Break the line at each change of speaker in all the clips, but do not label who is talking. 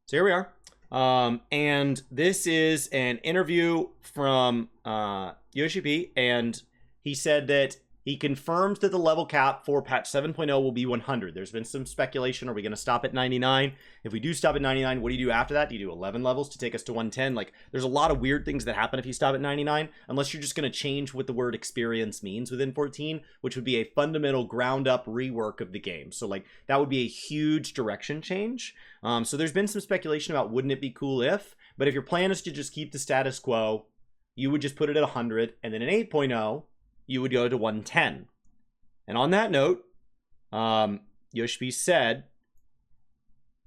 So here we are. And this is an interview from Yoshi P, and he said that he confirmed that the level cap for patch 7.0 will be 100. There's been some speculation. Are we going to stop at 99? If we do stop at 99, what do you do after that? Do you do 11 levels to take us to 110? Like, there's a lot of weird things that happen if you stop at 99, unless you're just going to change what the word experience means within 14, which would be a fundamental ground-up rework of the game. So, like, that would be a huge direction change. So there's been some speculation about wouldn't it be cool if, but if your plan is to just keep the status quo, you would just put it at 100, and then in 8.0, you would go to 110. And on that note, Yoshi said,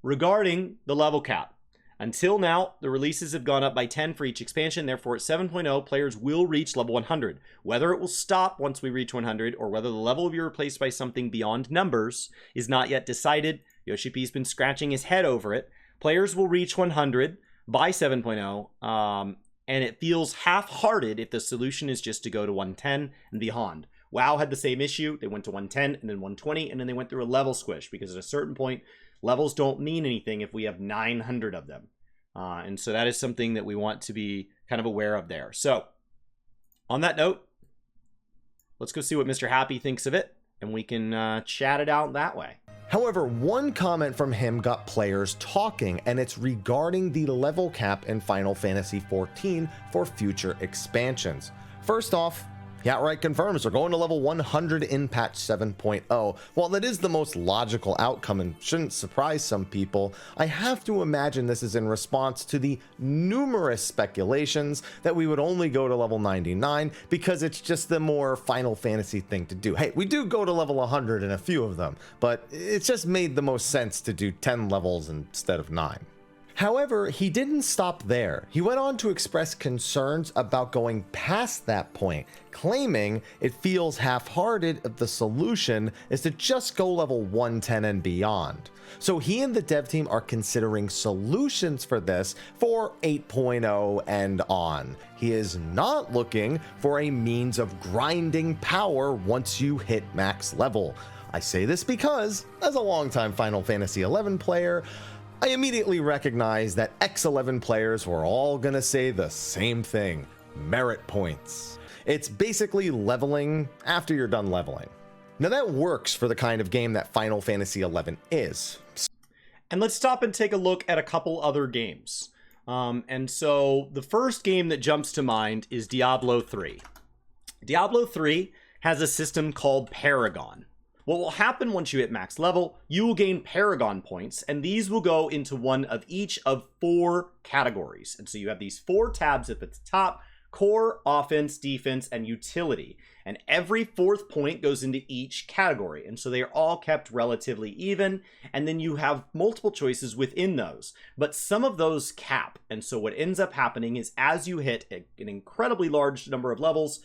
regarding the level cap, until now, the releases have gone up by 10 for each expansion. Therefore, at 7.0, players will reach level 100. Whether it will stop once we reach 100, or whether the level will be replaced by something beyond numbers, is not yet decided. Yoshi P's been scratching his head over it. Players will reach 100 by 7.0, and it feels half-hearted if the solution is just to go to 110 and beyond. WoW had the same issue. They went to 110 and then 120, and then they went through a level squish, because at a certain point, levels don't mean anything if we have 900 of them. And so that is something that we want to be kind of aware of there. So, on that note, let's go see what Mr. Happy thinks of it, and we can chat it out that way.
However, one comment from him got players talking, and it's regarding the level cap in Final Fantasy XIV for future expansions. First off, he outright confirms we're going to level 100 in patch 7.0. While that is the most logical outcome and shouldn't surprise some people, I have to imagine this is in response to the numerous speculations that we would only go to level 99 because it's just the more Final Fantasy thing to do. Hey, we do go to level 100 in a few of them, but it's just made the most sense to do 10 levels instead of 9. However, he didn't stop there. He went on to express concerns about going past that point, claiming it feels half-hearted if the solution is to just go level 110 and beyond. So he and the dev team are considering solutions for this for 8.0 and on. He is not looking for a means of grinding power once you hit max level. I say this because, as a longtime Final Fantasy XI player, I immediately recognize that X11 players were all gonna say the same thing: merit points. It's basically leveling after you're done leveling. Now that works for the kind of game that Final Fantasy XI is.
And let's stop and take a look at a couple other games. And so the first game that jumps to mind is Diablo 3. Diablo 3 has a system called Paragon. What will happen once you hit max level, you will gain Paragon points, and these will go into one of each of 4 categories. And so you have these 4 tabs at the top: core, offense, defense, and utility. And every 4th point goes into each category. And so they are all kept relatively even, and then you have multiple choices within those. But some of those cap, and so what ends up happening is as you hit an incredibly large number of levels,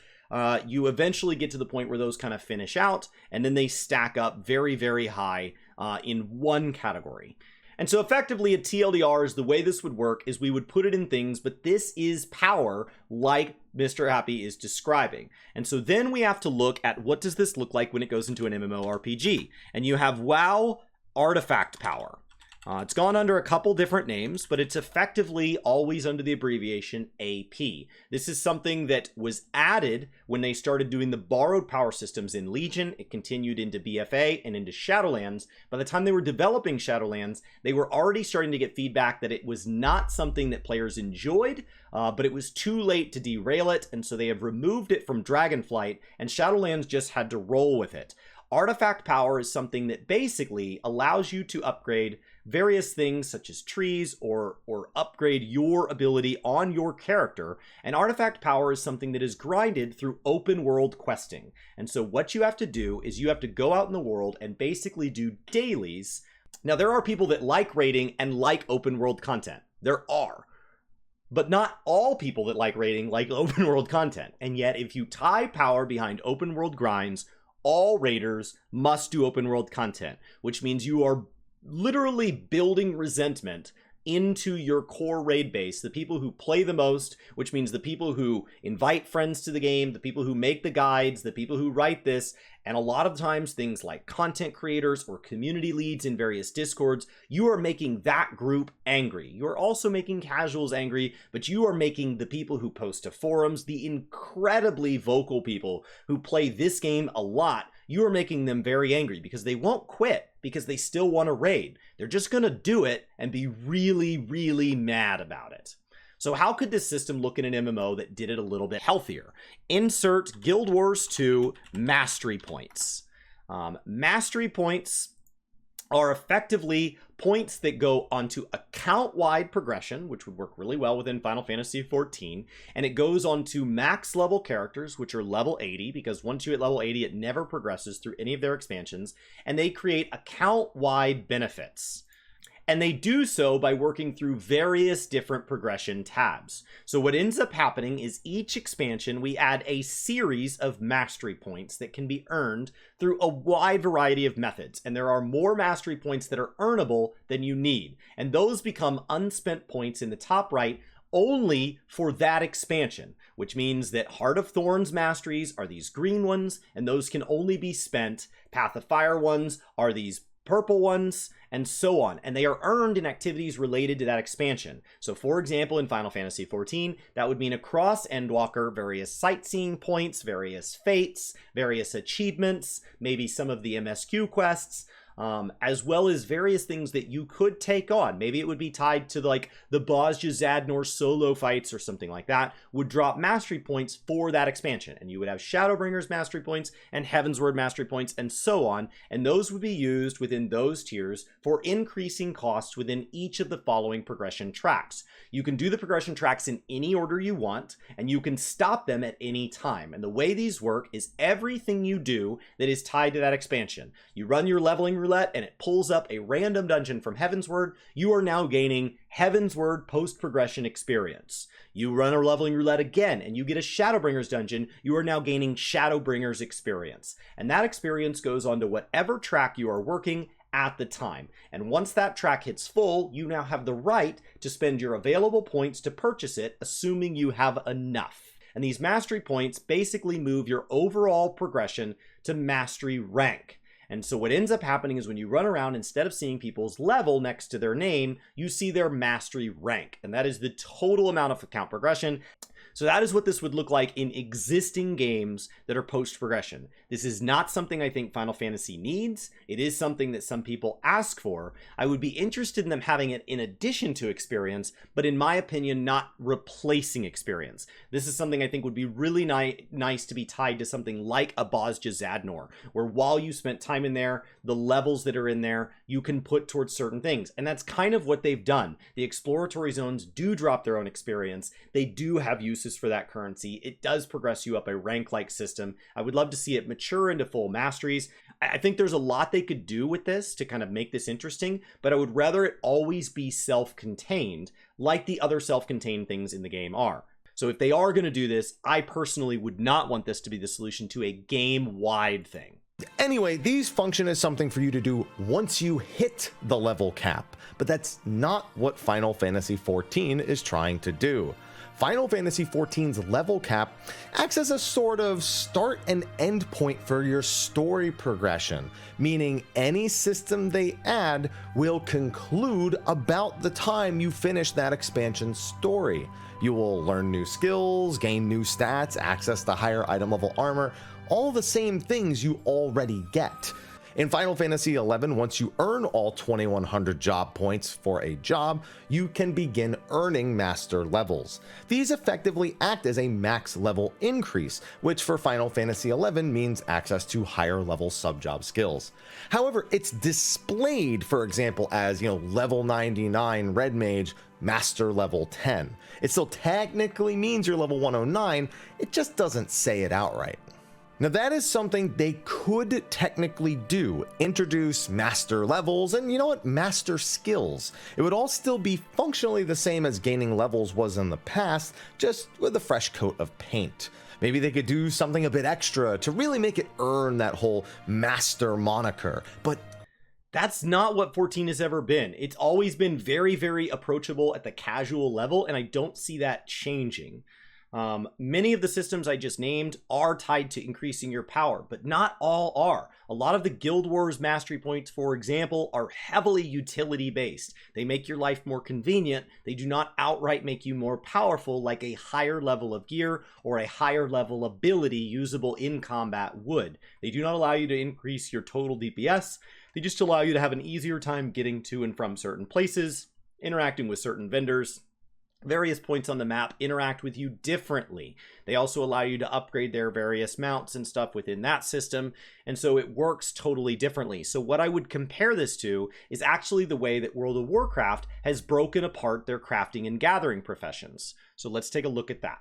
you eventually get to the point where those kind of finish out, and then they stack up very, very high in one category. And so effectively at TLDRs, the way this would work is we would put it in things, but this is power like Mr. Happy is describing. And so then we have to look at what does this look like when it goes into an MMORPG. And you have WoW artifact power. It's gone under a couple different names, but it's effectively always under the abbreviation AP. This is something that was added when they started doing the borrowed power systems in Legion. It continued into BFA and into Shadowlands. By the time they were developing Shadowlands, they were already starting to get feedback that it was not something that players enjoyed, but it was too late to derail it, and so they have removed it from Dragonflight, and Shadowlands just had to roll with it. Artifact power is something that basically allows you to upgrade various things such as trees or upgrade your ability on your character. And artifact power is something that is grinded through open world questing. And so what you have to do is you have to go out in the world and basically do dailies. Now there are people that like raiding and like open world content. There are. But not all people that like raiding like open world content. And yet if you tie power behind open world grinds, all raiders must do open world content, which means you are literally building resentment into your core raid base, the people who play the most, which means the people who invite friends to the game, the people who make the guides, the people who write this, and a lot of times things like content creators or community leads in various discords, you are making that group angry. You are also making casuals angry, but you are making the people who post to forums, the incredibly vocal people who play this game a lot, you are making them very angry because they won't quit because they still want to raid. They're just going to do it and be really, really mad about it. So how could this system look in an MMO that did it a little bit healthier? Insert Guild Wars 2 mastery points. Mastery points are effectively points that go onto account-wide progression, which would work really well within Final Fantasy XIV, and it goes onto max level characters, which are level 80, because once you hit level 80, it never progresses through any of their expansions, and they create account-wide benefits. And they do so by working through various different progression tabs. So what ends up happening is each expansion, we add a series of mastery points that can be earned through a wide variety of methods. And there are more mastery points that are earnable than you need. And those become unspent points in the top right only for that expansion, which means that Heart of Thorns masteries are these green ones, and those can only be spent. Path of Fire ones are these purple ones, and so on, and they are earned in activities related to that expansion. So for example, in Final Fantasy XIV, that would mean across Endwalker, various sightseeing points, various fates, various achievements, maybe some of the MSQ quests, as well as various things that you could take on. Maybe it would be tied to like the Bozja Zadnor solo fights or something like that, would drop mastery points for that expansion. And you would have Shadowbringers mastery points and Heavensward mastery points and so on. And those would be used within those tiers for increasing costs within each of the following progression tracks. You can do the progression tracks in any order you want, and you can stop them at any time. And the way these work is everything you do that is tied to that expansion. You run your leveling roulette and it pulls up a random dungeon from Heavensward. You are now gaining Heavensward post-progression experience. You run a leveling roulette again and you get a Shadowbringers dungeon. You are now gaining Shadowbringers experience. And that experience goes on to whatever track you are working at the time. And once that track hits full, you now have the right to spend your available points to purchase it, assuming you have enough. And these mastery points basically move your overall progression to mastery rank. And so what ends up happening is when you run around, instead of seeing people's level next to their name, you see their mastery rank. And that is the total amount of account progression. So that is what this would look like in existing games that are post-progression. This is not something I think Final Fantasy needs. It is something that some people ask for. I would be interested in them having it in addition to experience, but in my opinion, not replacing experience. This is something I think would be really nice to be tied to something like a Bozja Zadnor, where while you spent time in there, the levels that are in there, you can put towards certain things. And that's kind of what they've done. The exploratory zones do drop their own experience. They do have uses for that currency. It does progress you up a rank-like system. I would love to see it mature into full masteries. I think there's a lot they could do with this to kind of make this interesting, but I would rather it always be self-contained, like the other self-contained things in the game are. So if they are going to do this, I personally would not want this to be the solution to a game-wide thing.
Anyway, these function as something for you to do once you hit the level cap, but that's not what Final Fantasy XIV is trying to do. Final Fantasy XIV's level cap acts as a sort of start and end point for your story progression, meaning any system they add will conclude about the time you finish that expansion story. You will learn new skills, gain new stats, access to higher item level armor, all the same things you already get. In Final Fantasy XI, once you earn all 2100 job points for a job, you can begin earning master levels. These effectively act as a max level increase, which for Final Fantasy XI means access to higher level sub-job skills. However, it's displayed, for example, as, level 99 Red Mage, master level 10. It still technically means you're level 109, it just doesn't say it outright. Now that is something they could technically do, introduce master levels and master skills. It would all still be functionally the same as gaining levels was in the past, just with a fresh coat of paint. Maybe they could do something a bit extra to really make it earn that whole master moniker, but
That's not what 14 has ever been. It's always been very, very approachable at the casual level, and I don't see that changing. Many of the systems I just named are tied to increasing your power, but not all are. A lot of the Guild Wars mastery points, for example, are heavily utility based. They make your life more convenient. They do not outright make you more powerful like a higher level of gear or a higher level ability usable in combat would. They do not allow you to increase your total DPS. They just allow you to have an easier time getting to and from certain places, interacting with certain vendors. Various points on the map interact with you differently. They also allow you to upgrade their various mounts and stuff within that system, and so it works totally differently. So what I would compare this to is actually the way that World of Warcraft has broken apart their crafting and gathering professions. So let's take a look at that.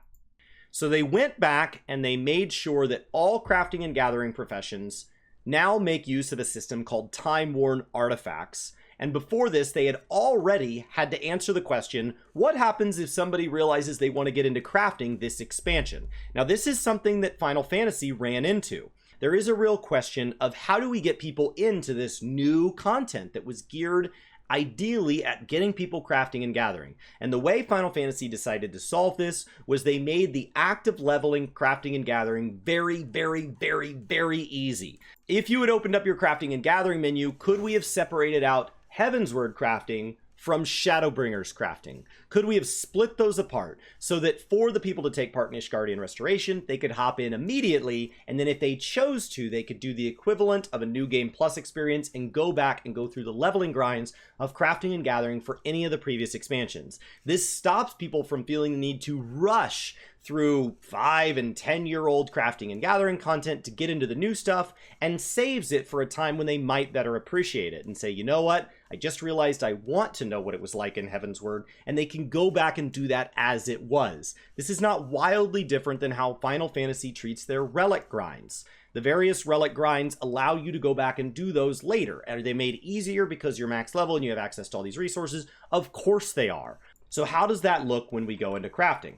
So they went back and they made sure that all crafting and gathering professions now make use of a system called time-worn artifacts. And before this, they had already had to answer the question, what happens if somebody realizes they want to get into crafting this expansion? Now, this is something that Final Fantasy ran into. There is a real question of how do we get people into this new content that was geared ideally at getting people crafting and gathering. And the way Final Fantasy decided to solve this was they made the act of leveling, crafting, and gathering very, very, very, very easy. If you had opened up your crafting and gathering menu, could we have separated out Heavensward crafting from Shadowbringers crafting? Could we have split those apart so that for the people to take part in Ishgardian Restoration, they could hop in immediately, and then if they chose to, they could do the equivalent of a New Game Plus experience and go back and go through the leveling grinds of crafting and gathering for any of the previous expansions. This stops people from feeling the need to rush through 5 and 10-year-old crafting and gathering content to get into the new stuff, and saves it for a time when they might better appreciate it and say, you know what, I just realized I want to know what it was like in Heavensward, and they can go back and do that as it was. This is not wildly different than how Final Fantasy treats their relic grinds. The various relic grinds allow you to go back and do those later. Are they made easier because you're max level and you have access to all these resources? Of course they are. So how does that look when we go into crafting?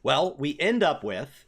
Well, we end up with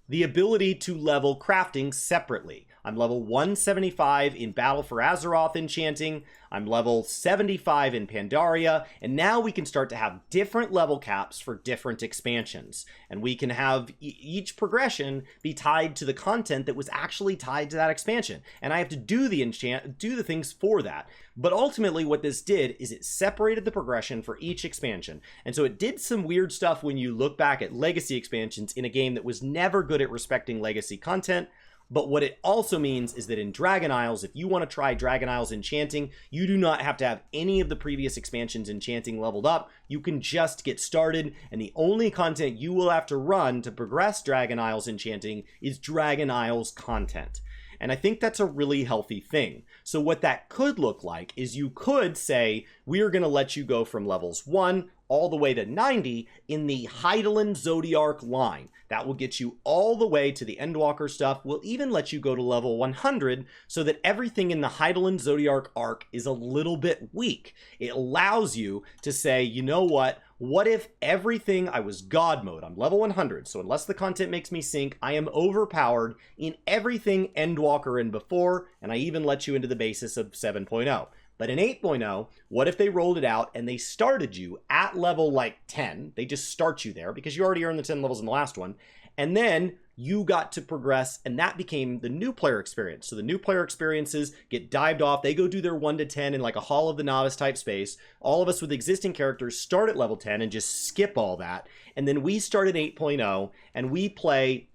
the ability to level crafting separately. I'm level 175 in Battle for Azeroth Enchanting, I'm level 75 in Pandaria, and now we can start to have different level caps for different expansions. And we can have each progression be tied to the content that was actually tied to that expansion. And I have to do the things for that. But ultimately what this did is it separated the progression for each expansion. And so it did some weird stuff when you look back at legacy expansions in a game that was never good at respecting legacy content. But what it also means is that in Dragon Isles, if you want to try Dragon Isles Enchanting, you do not have to have any of the previous expansions Enchanting leveled up. You can just get started, and the only content you will have to run to progress Dragon Isles Enchanting is Dragon Isles content. And I think that's a really healthy thing. So what that could look like is you could say, we're going to let you go from levels 1 all the way to 90 in the Hydaelyn Zodiark line. That will get you all the way to the Endwalker stuff. We'll even let you go to level 100 so that everything in the Hydaelyn Zodiark arc is a little bit weak. It allows you to say, you know what if everything, I was God mode, I'm level 100, so unless the content makes me sink, I am overpowered in everything Endwalker and before, and I even let you into the basis of 7.0. But in 8.0, what if they rolled it out and they started you at level like 10? They just start you there because you already earned the 10 levels in the last one. And then you got to progress, and that became the new player experience. So the new player experiences get dived off. They go do their 1 to 10 in like a Hall of the Novice type space. All of us with existing characters start at level 10 and just skip all that. And then we start at 8.0 and we play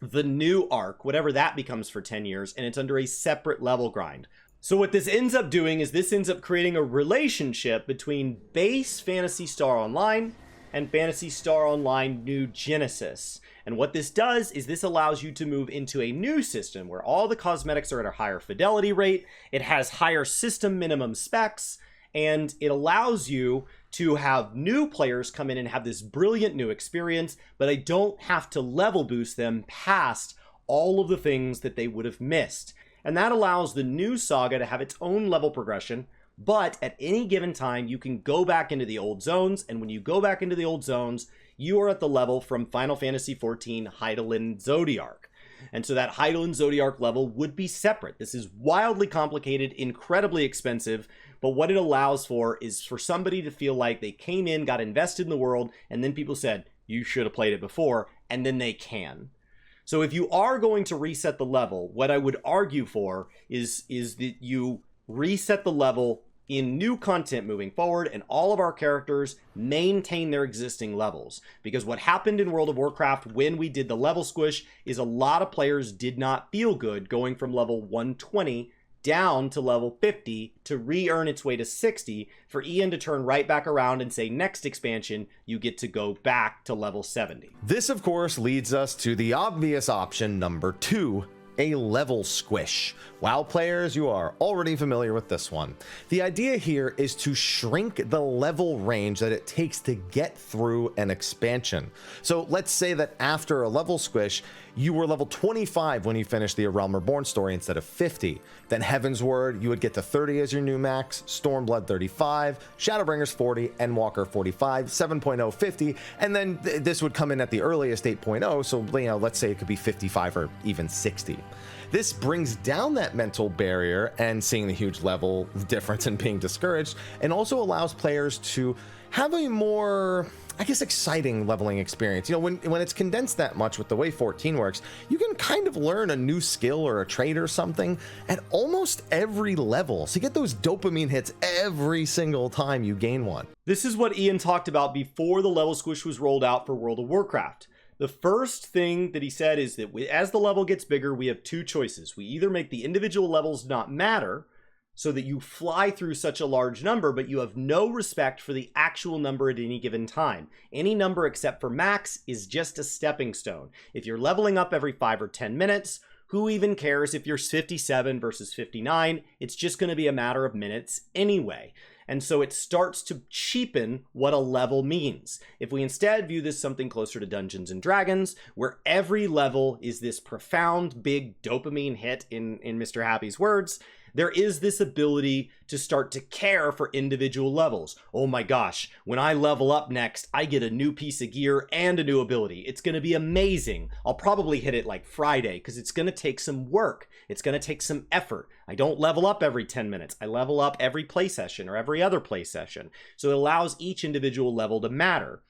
the new arc, whatever that becomes for 10 years, and it's under a separate level grind. So what this ends up doing is this ends up creating a relationship between base Phantasy Star Online and Phantasy Star Online New Genesis. And what this does is this allows you to move into a new system where all the cosmetics are at a higher fidelity rate, it has higher system minimum specs, and it allows you to have new players come in and have this brilliant new experience, but I don't have to level boost them past all of the things that they would have missed. And that allows the new saga to have its own level progression, but at any given time, you can go back into the old zones, and when you go back into the old zones, you are at the level from Final Fantasy XIV Hydaelyn Zodiark. And so that Hydaelyn Zodiark level would be separate. This is wildly complicated, incredibly expensive, but what it allows for is for somebody to feel like they came in, got invested in the world, and then people said, you should have played it before, and then they can. So if you are going to reset the level, what I would argue for is that you reset the level in new content moving forward, and all of our characters maintain their existing levels. Because what happened in World of Warcraft when we did the level squish is a lot of players did not feel good going from level 120 down to level 50 to re-earn its way to 60 for Ian to turn right back around and say next expansion you get to go back to level 70.
This of course leads us to the obvious option number 2, a level squish. WoW players, you are already familiar with this one. The idea here is to shrink the level range that it takes to get through an expansion. So let's say that after a level squish, you were level 25 when you finished the A Realm Reborn story instead of 50. Then Heaven's Word, you would get to 30 as your new max, Stormblood 35, Shadowbringers 40, Endwalker 45, 7.0 50, and then this would come in at the earliest 8.0, so let's say it could be 55 or even 60. This brings down that mental barrier and seeing the huge level difference and being discouraged, and also allows players to have a more, I guess, exciting leveling experience. When it's condensed that much with the way 14 works, you can kind of learn a new skill or a trait or something at almost every level. So you get those dopamine hits every single time you gain one.
This is what Ian talked about before the level squish was rolled out for World of Warcraft. The first thing that he said is that as the level gets bigger, we have two choices. We either make the individual levels not matter, so that you fly through such a large number, but you have no respect for the actual number at any given time. Any number except for max is just a stepping stone. If you're leveling up every 5 or 10 minutes, who even cares if you're 57 versus 59? It's just going to be a matter of minutes anyway. And so it starts to cheapen what a level means. If we instead view this something closer to Dungeons and Dragons, where every level is this profound big dopamine hit, in Mr. Happy's words, there is this ability to start to care for individual levels. Oh my gosh, when I level up next, I get a new piece of gear and a new ability. It's going to be amazing. I'll probably hit it like Friday because it's going to take some work. It's going to take some effort. I don't level up every 10 minutes. I level up every play session or every other play session. So it allows each individual level to matter.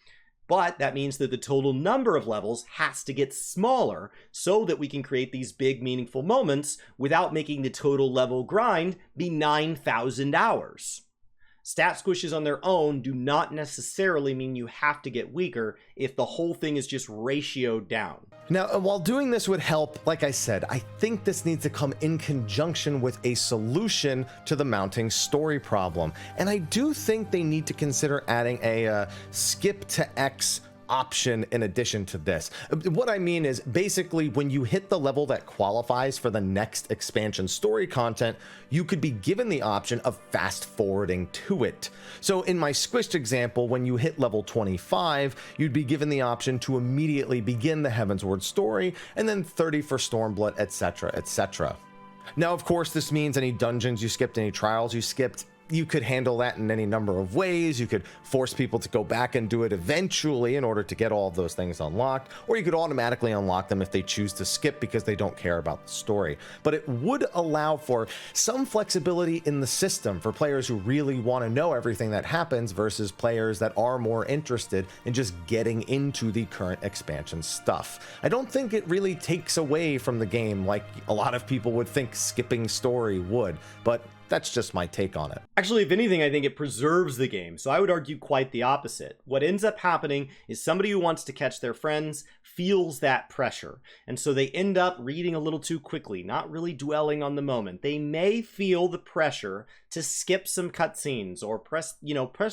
But that means that the total number of levels has to get smaller so that we can create these big, meaningful moments without making the total level grind be 9,000 hours. Stat squishes on their own do not necessarily mean you have to get weaker if the whole thing is just ratioed down.
Now, while doing this would help, like I said, I think this needs to come in conjunction with a solution to the mounting story problem. And I do think they need to consider adding a skip to X option in addition to this. What I mean is basically when you hit the level that qualifies for the next expansion story content, you could be given the option of fast forwarding to it. So in my squished example, when you hit level 25, you'd be given the option to immediately begin the Heavensward story, and then 30 for Stormblood, etc., etc. Now, of course, this means any dungeons you skipped, any trials you skipped, you could handle that in any number of ways. You could force people to go back and do it eventually in order to get all of those things unlocked, or you could automatically unlock them if they choose to skip because they don't care about the story. But it would allow for some flexibility in the system for players who really want to know everything that happens versus players that are more interested in just getting into the current expansion stuff. I don't think it really takes away from the game like a lot of people would think skipping story would, but that's just my take on it.
Actually, if anything, I think it preserves the game, so I would argue quite the opposite. What ends up happening is somebody who wants to catch their friends feels that pressure, and so they end up reading a little too quickly, not really dwelling on the moment. They may feel the pressure to skip some cutscenes or press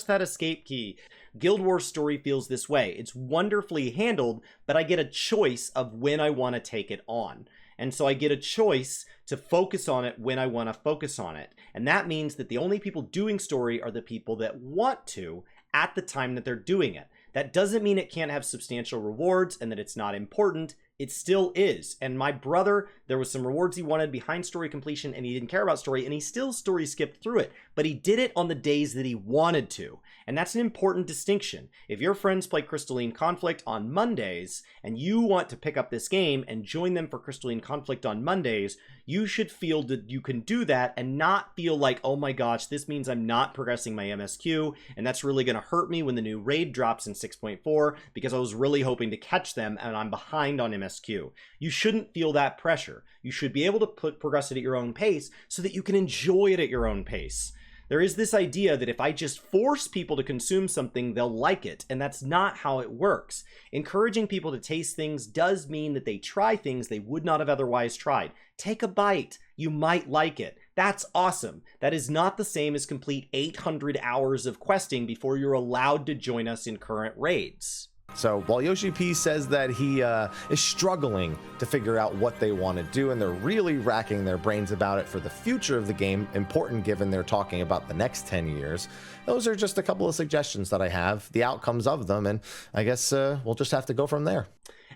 that escape key. Guild Wars story feels this way. It's wonderfully handled, but I get a choice of when I want to take it on. And so I get a choice to focus on it when I want to focus on it. And that means that the only people doing story are the people that want to at the time that they're doing it. That doesn't mean it can't have substantial rewards and that it's not important. It still is. And my brother, there was some rewards he wanted behind story completion and he didn't care about story and he still story skipped through it. but he did it on the days that he wanted to. And that's an important distinction. If your friends play Crystalline Conflict on Mondays and you want to pick up this game and join them for Crystalline Conflict on Mondays, you should feel that you can do that and not feel like, oh my gosh, this means I'm not progressing my MSQ, and that's really going to hurt me when the new raid drops in 6.4 because I was really hoping to catch them and I'm behind on MSQ. You shouldn't feel that pressure. You should be able to progress it at your own pace so that you can enjoy it at your own pace. There is this idea that if I just force people to consume something, they'll like it, and that's not how it works. Encouraging people to taste things does mean that they try things they would not have otherwise tried. Take a bite. You might like it. That's awesome. That is not the same as complete 800 hours of questing before you're allowed to join us in current raids.
So while Yoshi P says that he is struggling to figure out what they want to do, and they're really racking their brains about it for the future of the game, important given they're talking about the next 10 years, those are just a couple of suggestions that I have, the outcomes of them, and I guess we'll just have to go from there.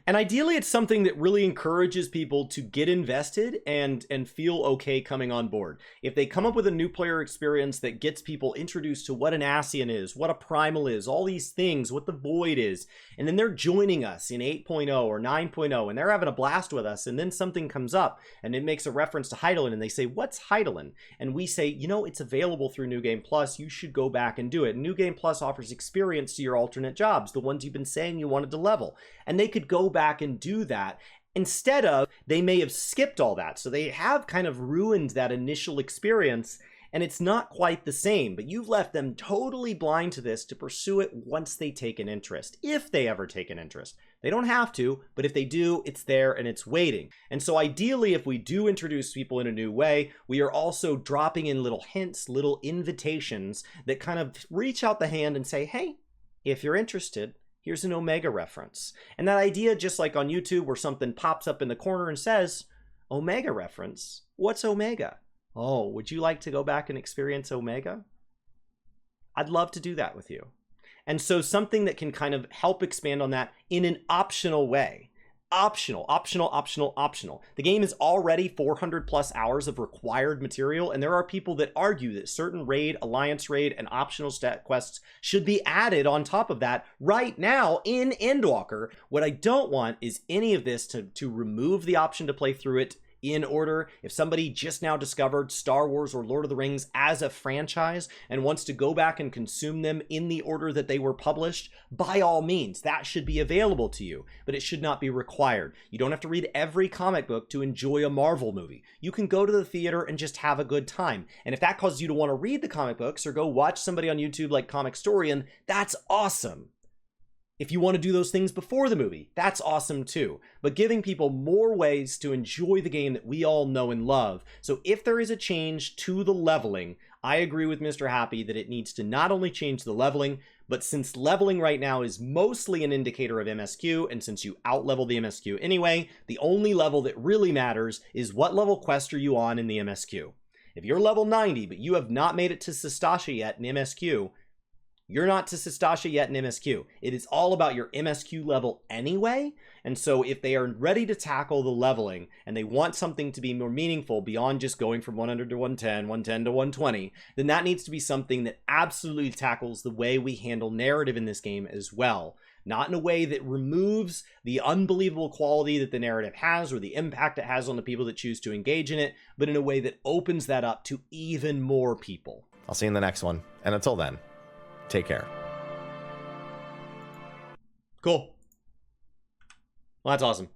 And ideally, it's something that really encourages people to get invested and feel okay coming on board. If they come up with a new player experience that gets people introduced to what an Ascian is, what a Primal is, all these things, what the Void is, and then they're joining us in 8.0 or 9.0, and they're having a blast with us, and then something comes up, and it makes a reference to Heidelin, and they say, what's Heidelin? And we say, you know, it's available through New Game Plus, you should go back and do it. New Game Plus offers experience to your alternate jobs, the ones you've been saying you wanted to level. And they could go back and do that. Instead of, they may have skipped all that. So they have kind of ruined that initial experience, and it's not quite the same, but you've left them totally blind to this to pursue it once they take an interest, if they ever take an interest. They don't have to, but if they do, it's there and it's waiting. And so ideally, if we do introduce people in a new way, we are also dropping in little hints, little invitations that kind of reach out the hand and say, hey, if you're interested, here's an Omega reference. And that idea, just like on YouTube where something pops up in the corner and says, Omega reference, what's Omega? Oh, would you like to go back and experience Omega? I'd love to do that with you. And so something that can kind of help expand on that in an optional way. Optional, optional, optional, optional. The game is already 400 plus hours of required material, and there are people that argue that certain raid, alliance raid, and optional stat quests should be added on top of that right now in Endwalker. What I don't want is any of this to remove the option to play through it in order. If somebody just now discovered Star Wars or Lord of the Rings as a franchise and wants to go back and consume them in the order that they were published, by all means, that should be available to you, but it should not be required. You don't have to read every comic book to enjoy a Marvel movie. You can go to the theater and just have a good time. And if that causes you to want to read the comic books or go watch somebody on YouTube like Comic Storian, that's awesome. If you want to do those things before the movie, that's awesome too. But giving people more ways to enjoy the game that we all know and love. So if there is a change to the leveling, I agree with Mr. Happy that it needs to not only change the leveling, but since leveling right now is mostly an indicator of MSQ, and since you outlevel the MSQ anyway, the only level that really matters is what level quest are you on in the MSQ. If you're level 90, but you have not made it to Sestasha yet in MSQ, you're not to Sestasha yet in MSQ. It is all about your MSQ level anyway. And so if they are ready to tackle the leveling and they want something to be more meaningful beyond just going from 100 to 110, 110 to 120, then that needs to be something that absolutely tackles the way we handle narrative in this game as well. Not in a way that removes the unbelievable quality that the narrative has or the impact it has on the people that choose to engage in it, but in a way that opens that up to even more people.
I'll see you in the next one. And until then, take care.
Cool. Well, that's awesome.